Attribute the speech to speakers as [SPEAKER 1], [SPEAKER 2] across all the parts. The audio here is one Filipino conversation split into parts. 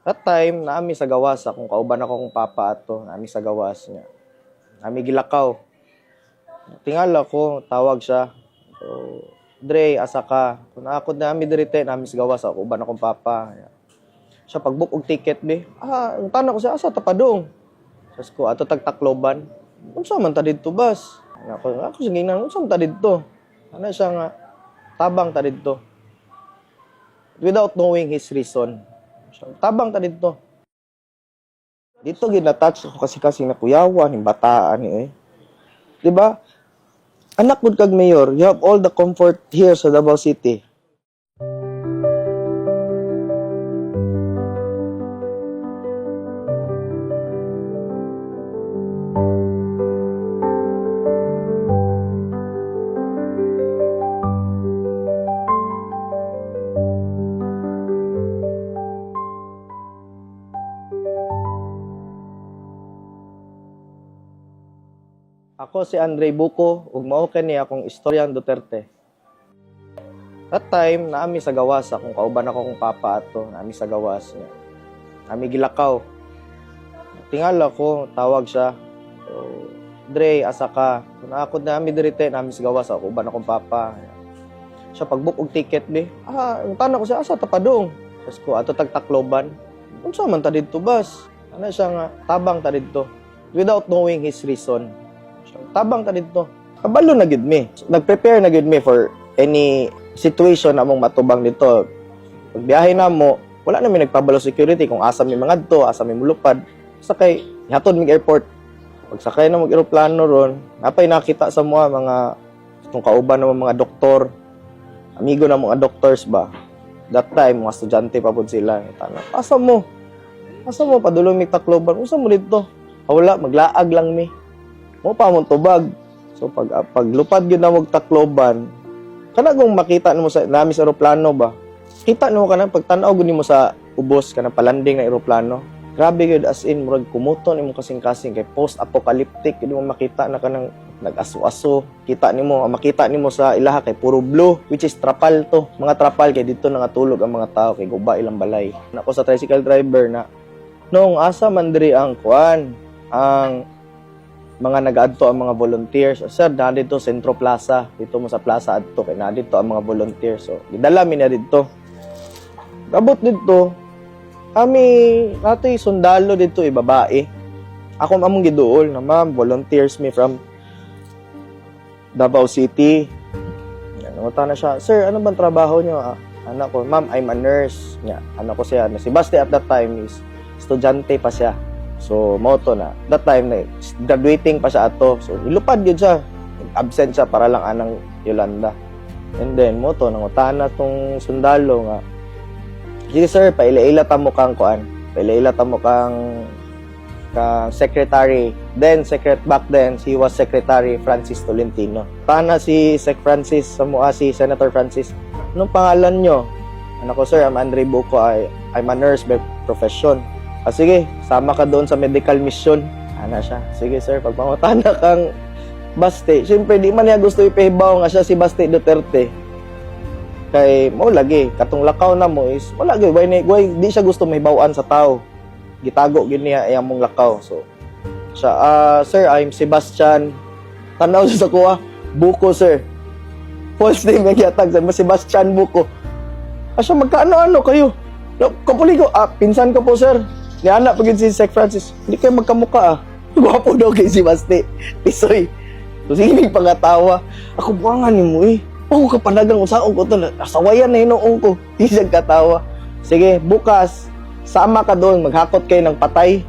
[SPEAKER 1] That time, naami sa gawas, kung kauban ako kong papa ato, naami sa gawas niya. Naami gilakaw. Tingala ko, tawag siya. So, Dre, asa ka? Kung ako naami dirite, naami sa gawas, ako uban akong papa. Siya, pag-book og ticket, be. Ang tanong ko siya, asa tapadong? Sas ko, ato tagtakloban. Unsa man ta didto, bas? Ako sige nang, unsa man ta didto? Ano siya nga, tabang ta didto. Without knowing his reason. Tabang ta dito. Dito ginatouch ko kasi nakuyawan, bataan ni 'Di ba? Anak gud kag mayor, you have all the comfort here sa Davao City. Ako si Andre Buko, ug mao kani akong istoryan Duterte. That time, naami sa gawas, kung kauban ako kong papa ato, naami sa gawas niya. Naami gilakaw. Tingala ko, tawag siya. So, Dre, asa ka? Kung ako naami dirite, naami sa gawas, ako uban akong papa. Siya, pag-book og ticket, be. Ang tanong ko siya, asa tapadong? Sas ko, ato tagtakloban. Unsa man ta didto, bas? Ano siya nga, tabang ta didto. Without knowing his reason. Tabang ta dito. Kabalo na gid mi. Nag-prepare na gid mi for any situation na mong matubang dito. Pag biyahe na mo, wala na mi nagpabalo security kung asa mi mangadto, asa mi mulupad. Sakay, hatod mi airport. Pag sakay na mo eroplano ron, napay nakita sa mga itong kauban ng mga doktor. Amigo na mga doctors ba. That time, mga estudyante pa pud sila. Tanong, asa mo? Asa mo padulong mi Tacloban? Usa mo dito? Wala, maglaag lang mi. Mo pa mong tubag. So paglupad gyud na mo Tacloban, kana kung makita nimo sa nami sa eroplano ba, kita nimo kana pagtan-aw gud nimo sa ubos kana palanding na eroplano. Grabe gyud, as in murag kumuton nimo kasing-kasing kay post-apocalyptic gyud mo makita na kanang nag-aso-aso. Kita nimo, makita nimo sa ilaha kay puro blue, which is trapal to. Mga trapal kay dito nangatulog ang mga tao kay guba ilang balay. Nako sa tricycle driver na nung asa man diri ang kuan, ang mga nag-adto ang mga volunteers. Sir, dito Centro Plaza. Dito mo sa plaza adto kay na dito ang mga volunteers. So, gidala mi na dito. Gabot dito, kami nato sundalo dito babae. Ako among giduol na ma'am, volunteers me from Davao City. Nanguta na siya, sir, ano bang trabaho niyo? Anak ko, ma'am, I'm a nurse. Anak ko siya, si Basti at that time is estudyante pa siya. So, moto na. That time, graduating pa siya ato. So, ilupad yun siya. Absent siya para lang anang Yolanda. And then, moto, nangutana tong sundalo nga. Sige, sir, paila-ila tamo kang kuan. Paila-ila tamo kang secretary. Then, back then, he was Secretary Francis Tolentino. Tana si Sec Francis, si Senator Francis. Anong pangalan nyo? Anak ko, sir, I'm Andre Buko. I'm a nurse by profession. Sige, sama ka doon sa medical mission. Ana siya. Sige sir, pagpangutana kang Basti. Siyempre, di man niya gusto ipahibaw nga siya si Basti Duterte. Kay, mo lagi, katong lakaw na mo is, wala di siya gusto mahibawan sa tao. Gitago, giniya, mong lakaw. So, siya, sir, I'm Sebastian. Tanaw siya sa kuha, Buko sir. False name yung yatag, Sebastian Buko. Siya, magkaano-ano kayo? Kapuli ko, pinsan ko po sir. Ni anak pagin si Sec Francis, hindi kayo magkamuka Gwapo daw kay si Basti. Pisoy. So sige pangatawa. Ako buwangan ni mo Ako kapanagang usaon ko to. Asawayan na hinoong ko. Di siya katawa. Sige, bukas, sama ka doon. Maghakot kayo ng patay.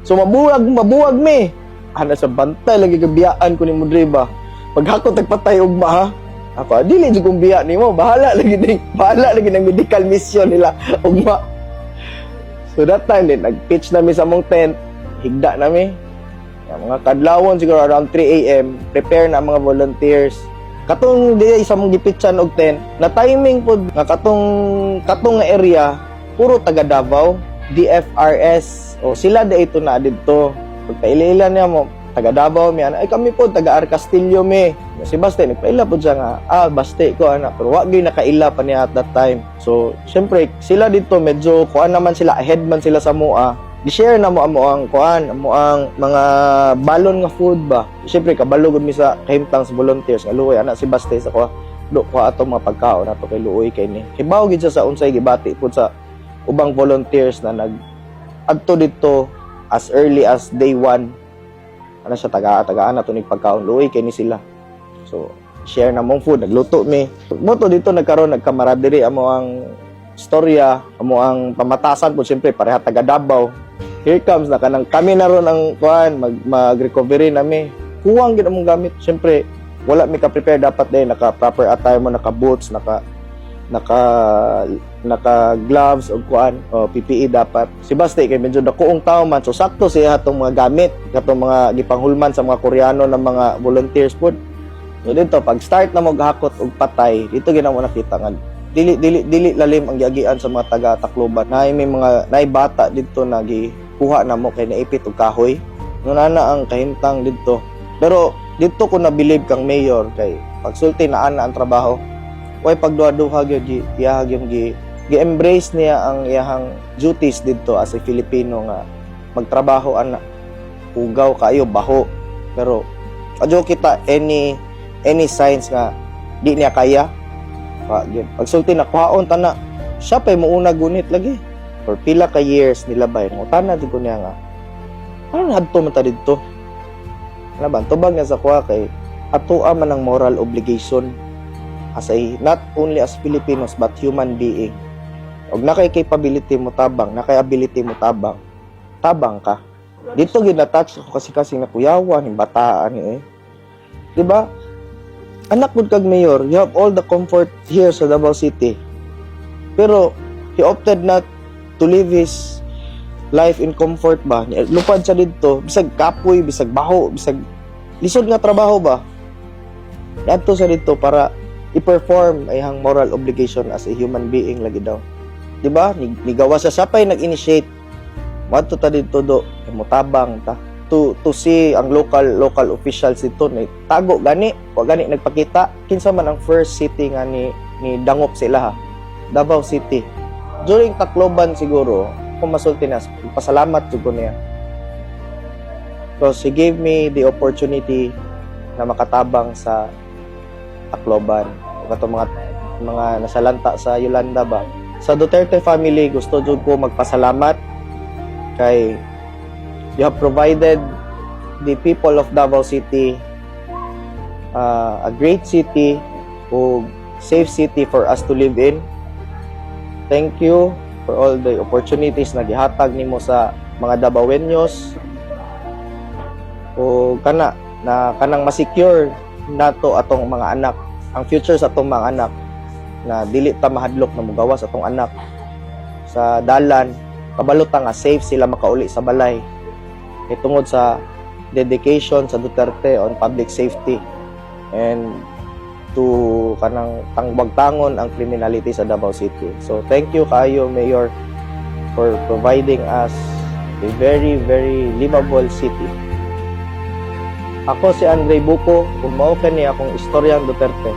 [SPEAKER 1] So mabuwag me. Sa bantay lagi kabiyaan ko ni mo, ba? Maghakot nagpatay ugma ha. Ako, dili di kong biya ni mo. Bahala lagi ng medical mission nila. Ugma. So that time din, nag-pitch namin sa mong tent, higda namin. Mga kadlawon siguro around 3 a.m. Prepare na mga volunteers. Katong di isa mong gipitchan og tent, na timing po nga katong area, puro taga Davao, DFRS. O sila ito na dito. Pagkaila niya mo, taga Davao mi ana, ay kami po taga Arcastillo mi. Si Baste nagpaila po siya nga, Baste ko anak, pero wag gyud nakaila pa niya at that time. So syempre sila dito medyo kuan naman sila, ahead man sila sa mua. Di-share na mo ang kuan, amo ang mga balon nga food ba. Syempre kabalo gud mi sa kahimtang sa volunteers nga luoy anak si Baste sa ko ato mga pagkaon ato kay luoy kay ni. Hibaw gid siya sa unsay gibati pud sa ubang volunteers na nag adto dito as early as day 1. Ano siya taga-ana to ning pagkaon luoy kay ni sila. So share na mong food, nagluto mi. Moto dito nagkamaraderie amo ang istorya, amo ang pamatasan po siyempre pareha taga Davao. Here comes na kanang kami na ron ang kuan mag-recovery nami. Kuwang gid among gamit. Siyempre wala mi ka prepare dapat din naka proper attire mo, naka boots, naka gloves o kuan o PPE dapat. Si Baste kay medyo dakuong tao man, so sakto siya atong mga gamit katong mga gipanghulman sa mga Koreano ng mga volunteers pod. So dito pag start na mo gahakot og patay, dito ginamo nakita nga dili lalim ang giagian sa mga taga Tacloban. May mga bata dito na gikuha na mo kay naipit og kahoy. Ngunana ang kahimtang dito. Pero dito ko na believe kang mayor kay pagsulti na ana ang trabaho. Way pagduha-duha gyud gi-embrace niya ang iyahang duties dito as a Filipino nga magtrabaho ana. Ugaw kayo baho. Pero adyo kita any signs nga di niya kaya. Pagsulti na kuhaon tana siya pay muuna gunit lagi for pila ka years nilabay mo tana dito niya nga ano hadto man ta dito ano ba tubag niya sa kuha kay atoa man ang moral obligation as a not only as Filipinos but human being og nakay capability mo tabang nakay ability mo tabang ka dito gina-touch ko kasi nakuyawan yung bataan di ba? Anak gud kag mayor, you have all the comfort here sa Davao City. Pero he opted not to live his life in comfort ba. Lupad siya dito, bisag kapoy, bisag baho, bisag lisod nga trabaho ba. Adto sa dito para i-perform ay hang moral obligation as a human being lagi daw. Di ba? Nigawa sa sapay nag-initiate. Madto ta dito do, mutabang ta. To see ang local officials dito ni tago gani wa gani nagpakita kinsa man ang first city nga ni dangop sila ha Davao City during Tacloban siguro kung masulti na pasalamat jud ko niya because he gave me the opportunity na makatabang sa Tacloban kato mga nasalanta sa Yolanda ba sa Duterte family gusto jud ko magpasalamat kay you have provided the people of Davao City a great city o safe city for us to live in. Thank you for all the opportunities na gihatag nimo sa mga Davaoenos o kanang ma-secure nato atong mga anak, ang future sa atong mga anak na dili ta mahadlok na mugawas atong anak sa dalan kabalo ta nga safe sila makauli sa balay. Tungod sa dedication sa Duterte on public safety and to kanang tangbagtangon ang criminality sa Davao City. So thank you kayo Mayor for providing us a very very livable city. Ako si Andre Buko, kung mao kani akong istoryang Duterte.